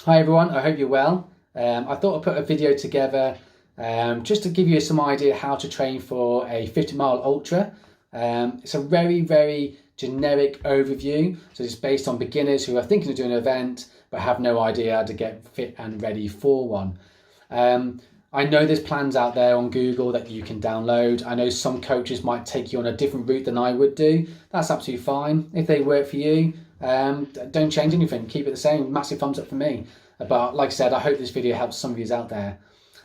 Hi everyone, I hope you're well. I thought I'd put a video together just to give you some idea how to train for a 50-mile ultra. It's a very generic overview, so it's based on beginners who are thinking of doing an event but have no idea how to get fit and ready for one. I know there's plans out there on Google that you can download. I know some coaches might take you on a different route than I would do. That's absolutely fine. If they work for you, don't change anything. Keep it the same. Massive thumbs up for me. But like I said, I hope this video helps some of you out there.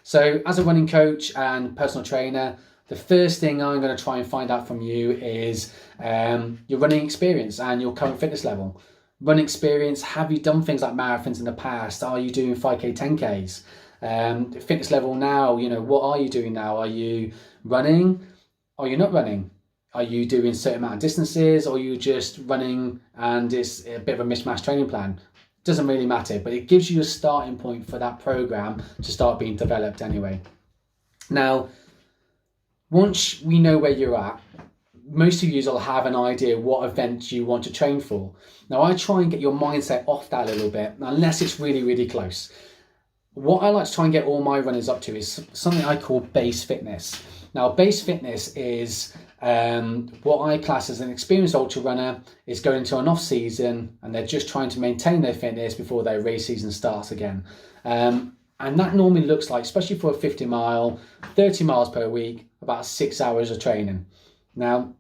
So as a running coach and personal trainer, the first thing I'm going to try and find out from you is your running experience and your current fitness level. Running experience, have you done things like marathons in the past? Are you doing 5K, 10Ks? Fitness level now, what are you doing now? Are you running? Are you not running? Are you doing a certain amount of distances, or are you just running and it's a bit of a mismatched training plan? Doesn't really matter, but it gives you a starting point for that program to start being developed anyway. Now, once we know where you're at, most of you will have an idea what event you want to train for. Now, I try and get your mindset off that a little bit, unless it's really close. What I like to try and get all my runners up to is something I call base fitness. Now, base fitness is what I class as an experienced ultra runner is going into an off season and they're just trying to maintain their fitness before their race season starts again. And that normally looks like, especially for a 50 mile, 30 miles per week, about 6 hours of training. Now,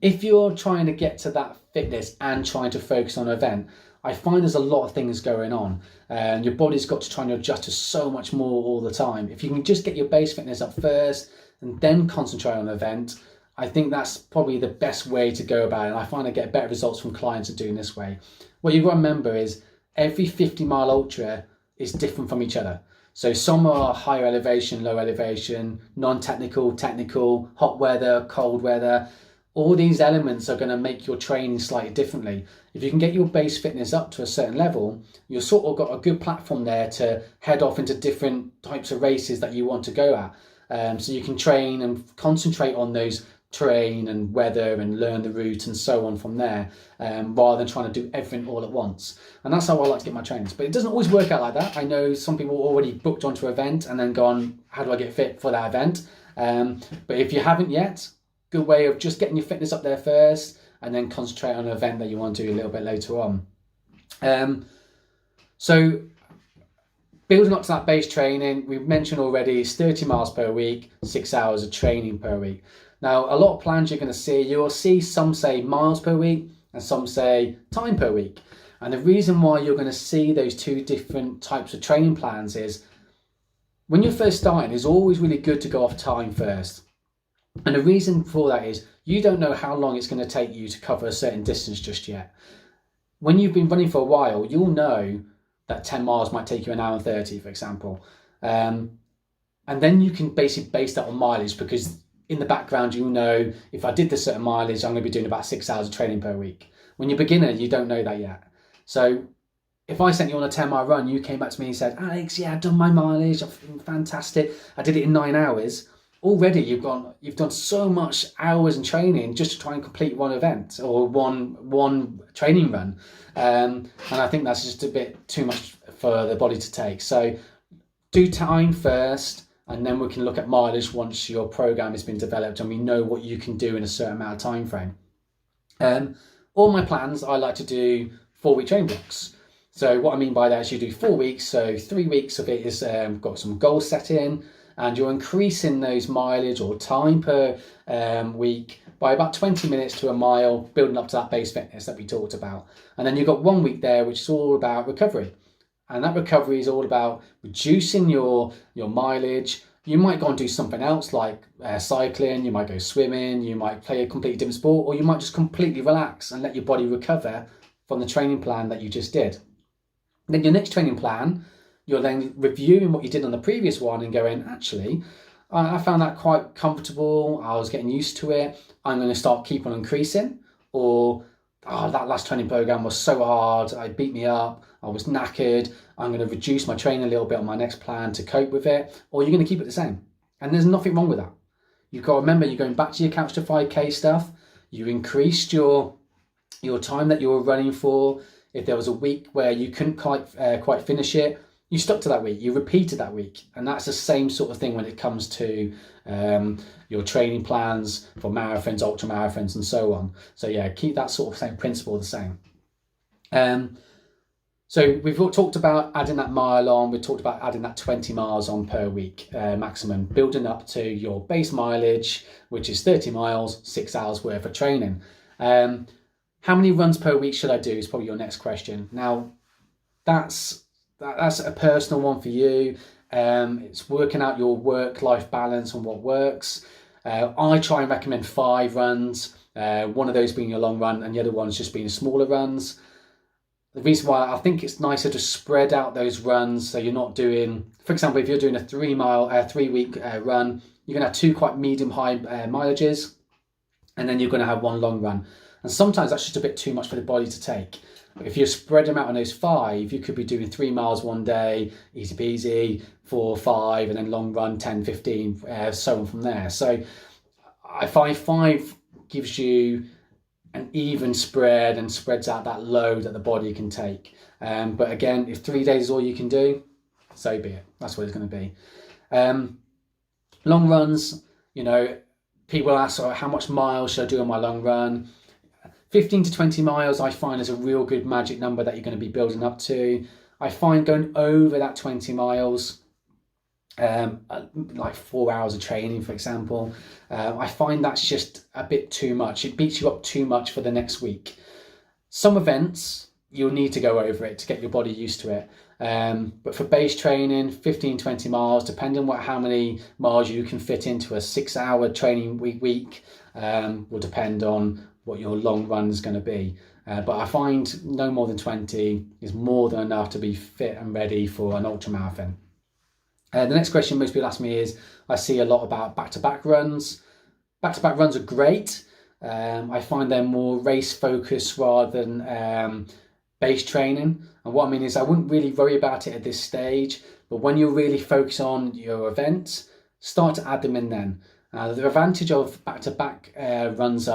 if you're trying to get to that fitness and trying to focus on an event, I find there's a lot of things going on and your body's got to try and adjust to so much more all the time. If you can just get your base fitness up first and then concentrate on an event, I think that's probably the best way to go about it. And I find I get better results from clients of doing this way. What you've got to remember is every 50-mile ultra is different from each other. So some are higher elevation, low elevation, non-technical, technical, hot weather, cold weather. All these elements are going to make your training slightly differently. If you can get your base fitness up to a certain level, you've sort of got a good platform there to head off into different types of races that you want to go at. So you can train and concentrate on those terrain and weather and learn the route and so on from there, rather than trying to do everything all at once. And that's how I like to get my trainings. But it doesn't always work out like that. I know some people already booked onto an event and then gone, how do I get fit for that event? But if you haven't yet, good way of just getting your fitness up there first and then concentrate on an event that you want to do a little bit later on. So building up to that base training, we've mentioned already, it's 30 miles per week, 6 hours of training per week. Now, a lot of plans you're going to see, you'll see some say miles per week and some say time per week. And the reason why you're going to see those two different types of training plans is when you're first starting, it's always really good to go off time first. And the reason for that is you don't know how long it's going to take you to cover a certain distance just yet. When you've been running for a while, you'll know that 10 miles might take you an hour and 30, for example. And then you can basically base that on mileage, because in the background, you'll know if I did this certain mileage, I'm going to be doing about 6 hours of training per week. When you're a beginner, you don't know that yet. So if I sent you on a 10-mile run, you came back to me and said, Alex, yeah, I've done my mileage, I've been fantastic. I did it in 9 hours. Already you've done so much hours in training just to try and complete one event or one training run, and I think that's just a bit too much for the body to take. So do time first, and then we can look at mileage once your program has been developed and we know what you can do in a certain amount of time frame. All my plans, I like to do 4-week training blocks. So what I mean by that is you do 4 weeks, so 3 weeks of it is got some goals set in, and you're increasing those mileage or time per week by about 20 minutes to a mile, building up to that base fitness that we talked about. And then you've got 1 week there, which is all about recovery. And that recovery is all about reducing your mileage. You might go and do something else like cycling, you might go swimming, you might play a completely different sport, or you might just completely relax and let your body recover from the training plan that you just did. Then your next training plan, you're then reviewing what you did on the previous one and going, actually, I found that quite comfortable. I was getting used to it. I'm going to start keep on increasing. Or, that last training program was so hard. It beat me up. I was knackered. I'm going to reduce my training a little bit on my next plan to cope with it. Or you're going to keep it the same. And there's nothing wrong with that. You've got to remember, you're going back to your Couch to 5K stuff. You increased your time that you were running for. If there was a week where you couldn't quite finish it, you stuck to that week, you repeated that week. And that's the same sort of thing when it comes to your training plans for marathons, ultra marathons, and so on. So yeah, keep that sort of same principle the same. So we've talked about adding that mile on, we've talked about adding that 20 miles on per week maximum, building up to your base mileage, which is 30 miles, 6 hours worth of training. How many runs per week should I do is probably your next question. Now, that's a personal one for you. It's working out your work-life balance and what works. I try and recommend 5 runs, one of those being your long run and the other one's just being smaller runs. The reason why I think it's nicer to spread out those runs, so you're not doing, for example, if you're doing a 3-week run, you're going to have 2 quite medium-high mileages, and then you're going to have 1 long run. And sometimes that's just a bit too much for the body to take. If you spread them out on those 5, you could be doing 3 miles one day, easy peasy, 4, 5, and then long run 10, 15, so on from there. So I find 5 gives you an even spread and spreads out that load that the body can take. But again, if 3 days is all you can do, so be it. That's what it's going to be. Long runs, you know, people ask, oh, how much miles should I do on my long run? 15 to 20 miles I find is a real good magic number that you're going to be building up to. I find going over that 20 miles, like 4 hours of training, for example, I find that's just a bit too much. It beats you up too much for the next week. Some events, you'll need to go over it to get your body used to it. But for base training, 15, 20 miles, depending on how many miles you can fit into a 6-hour training week, will depend on what your long run is going to be. But I find no more than 20 is more than enough to be fit and ready for an ultra marathon. The next question most people ask me is, I see a lot about back-to-back runs. Back-to-back runs are great. I find they're more race focused rather than base training. And what I mean is I wouldn't really worry about it at this stage, but when you really focus on your event, start to add them in then. The advantage of back-to-back runs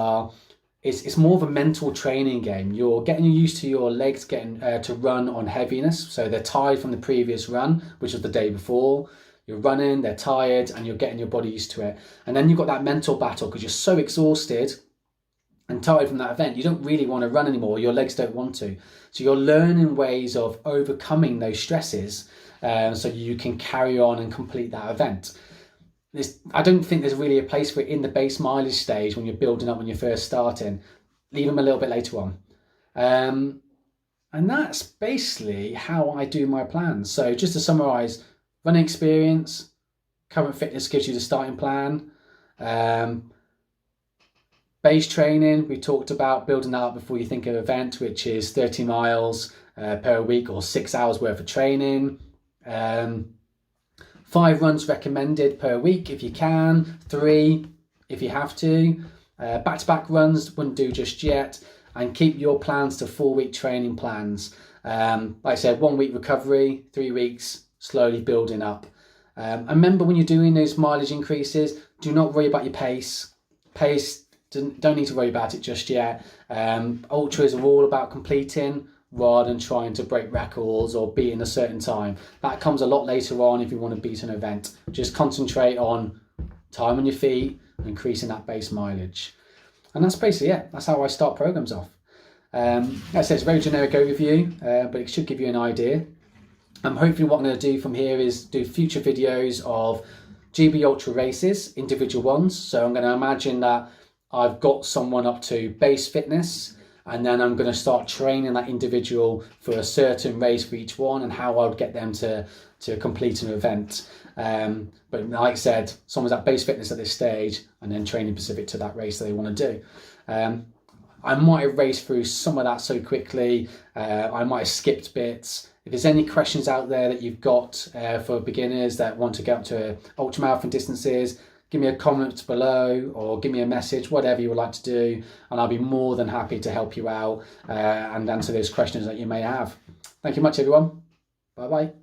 it's more of a mental training game. You're getting used to your legs getting to run on heaviness. So they're tired from the previous run, which was the day before. You're running, they're tired, and you're getting your body used to it. And then you've got that mental battle because you're so exhausted and tired from that event. You don't really want to run anymore. Your legs don't want to. So you're learning ways of overcoming those stresses so you can carry on and complete that event. I don't think there's really a place for it in the base mileage stage when you're building up, when you're first starting. Leave them a little bit later on. And that's basically how I do my plans. So just to summarise, running experience, current fitness gives you the starting plan. Base training, we talked about building that up before you think of an event, which is 30 miles per week or 6 hours worth of training. 5 runs recommended per week if you can, 3 if you have to. Back-to-back runs wouldn't do just yet, and keep your plans to 4-week training plans. Like I said, 1 week recovery, 3 weeks slowly building up. And remember, when you're doing those mileage increases, do not worry about your pace. Don't need to worry about it just yet. Ultras are all about completing rather than trying to break records or beat in a certain time. That comes a lot later on if you want to beat an event. Just concentrate on time on your feet and increasing that base mileage. And that's basically it. That's how I start programs off. Like I said, it's a very generic overview, but it should give you an idea. Hopefully what I'm going to do from here is do future videos of GB Ultra races, individual ones. So I'm going to imagine that I've got someone up to base fitness, and then I'm going to start training that individual for a certain race for each one and how I would get them to complete an event. But like I said, someone's at base fitness at this stage and then training specific to that race that they want to do. I might have raced through some of that so quickly. I might have skipped bits. If there's any questions out there that you've got for beginners that want to get up to ultramarathon distances, give me a comment below or give me a message, whatever you would like to do, and I'll be more than happy to help you out and answer those questions that you may have. Thank you much, everyone. Bye-bye.